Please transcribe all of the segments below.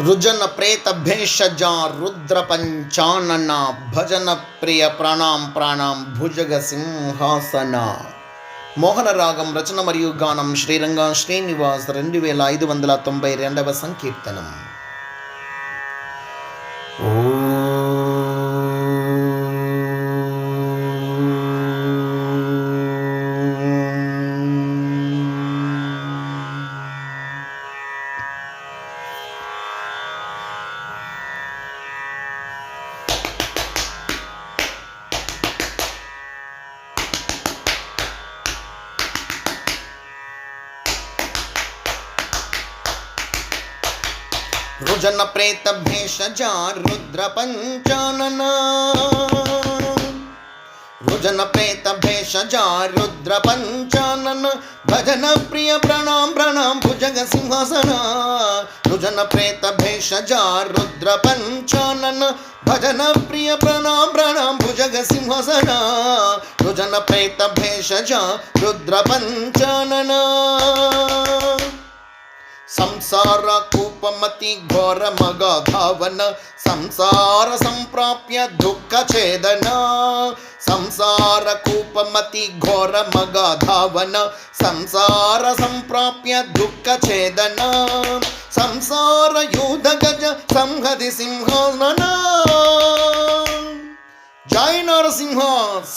రుజన ప్రేత భేషజ రుద్ర పంచానన భజన ప్రియ ప్రాణాం ప్రాణాం భుజగ సింహాసన. మోహన రాగం రచన మరియు గానం శ్రీరంగ శ్రీనివాస్ 2592వ సంకీర్తనం. రుజన ప్రేత భేషజ రుద్ర పంచానన రుజన ప్రేత భేషజ రుద్ర పంచానన భజన ప్రియ ప్రణాం ప్రణాం భుజగ సింహాసన. రుజన ప్రేత భేషజ రుద్ర పంచానన భజన ప్రియ ప్రణాం ప్రణాం భుజగ సింహాసన. రుజన ప్రేత భేషజ రుద్ర పంచానన సంసార కూపమతి ఘోర మగాధావన సంసార సంప్రాప్య దుఃఖ ఛేదన. సంసార కూపమతి ఘోర మగాధావన సంసార సంప్రాప్య దుఃఖ ఛేదన. సంసార యూధ గజ సంహతి సింహాసన. జై నరసింహ.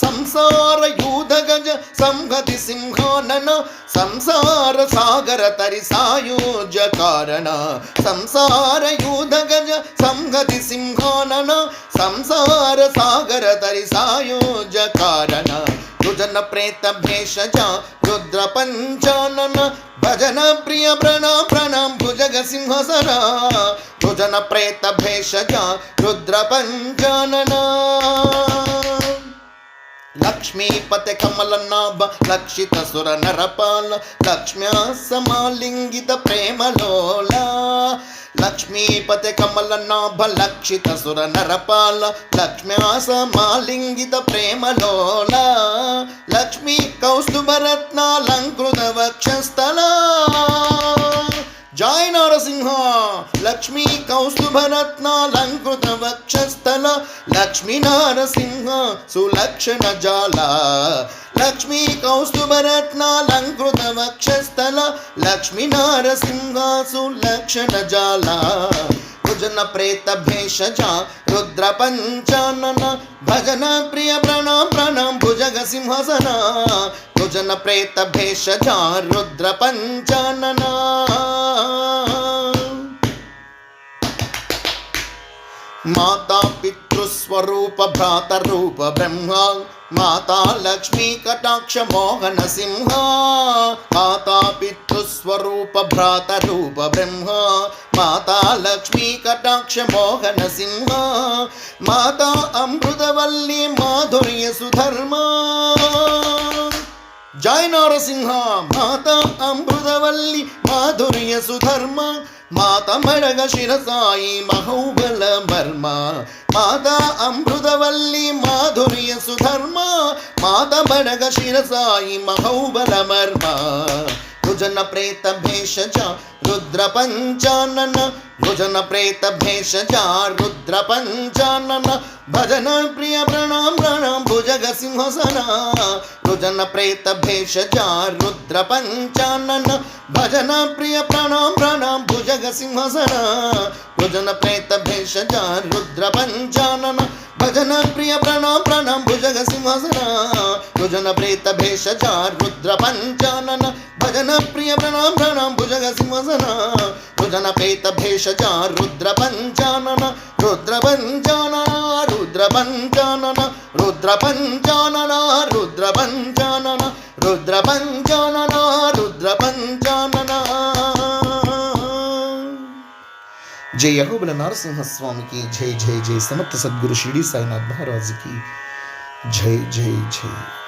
సంసార యూధ గజ సంహతి సింహానన సంసార సాగర తరి సాయుజ కారణ. సంసార యూధ గజ సంహతి సింహానన సంసార సాగర తరి సాయుజ కారణ. రుజన ప్రేత భేషజ రుద్ర పంచానన భజన ప్రియ ప్రణాం ప్రణాం భుజగ సింహాసన. రుజన ప్రేత భేషజ రుద్ర పంచానన లక్ష్మీపతి కమల నాభ లక్షిత సుర నరపాల లక్ష్మ్యా సమాలింగిత ప్రేమలోల. లక్ష్మీపతి కమల నాభ లక్షిత సుర నరపాల లక్ష్మ్యా సమాలింగిత ప్రేమలోల. లక్ష్మీ కౌస్తుభరత్నాలంకృత వక్షస్థల. జై నరసింహ. లక్ష్మీ కౌస్తుభరత్నాలంకృత వక్షస్థల లక్ష్మీ నరసింహ సులక్షణ జాల. లక్ష్మీ కౌస్తుభరత్నాలంకృత వక్షస్థల లక్ష్మీ నరసింహ సులక్షణ జాల. రుజన ప్రేత భేషజ రుద్ర పంచానన భజన ప్రియ ప్రణాం ప్రణాం భుజగ సింహాసన. రుజన ప్రేత భేషజ రుద్ర పంచానన మాతా పితృస్వరూప భ్రాతరూప బ్రహ్మ మాతా లక్ష్మీ కటాక్ష మోహన సింహ. మాతా పితృస్వరూప భ్రాతరూప బ్రహ్మ మాతా లక్ష్మీ కటాక్ష మోహన సింహ. మాతా అమృతవల్లి మాధుర్య సుధర్మ. జై నరసింహ. మాతా అమృతవల్లి మాధుర్య సుధర్మ మాత మడగ శిరసాయి మహౌబల మర్మ. మాతా అమృతవల్లి మాధుర్య సుధర్మ మాత మడగ శిరసాయి మహౌబల మర్మ. రుజన ప్రేత భేషజ రుద్ర పంచానన రుజన ప్రేత భేషజ రుద్ర పంచానన భజన ప్రియ ప్రణాం ప్రణాం భుజగ సింహాసన. రుజన ప్రేత భేషజ రుద్ర పంచానన భజన ప్రియ ప్రణాం ప్రణాం భుజగ సింహాసన. రుజన ప్రేత భేషజ రుద్ర పంచానన భజన ప్రియ ప్రణాం ప్రణాం భుజగ సింహాసన. రుజన ప్రేత భేషజ రుద్ర పంచానన భజన ప్రియ ప్రణాం ప్రణాం భుజగ సింహాసన. రుజన ప్రేత భేషజ రుద్ర పంచానన రుద్ర పంచానన రుద్ర పంచానన రుద్ర పంచానన రుద్ర పంచానన రుద్ర పంచానన రుద్ర పంచానన. జై అహోబల నరసింహస్వామికి జై. జై జై సమర్థ సద్గురు షిరిడి సాయినాథ్ మహారాజుకి జై. జై జై.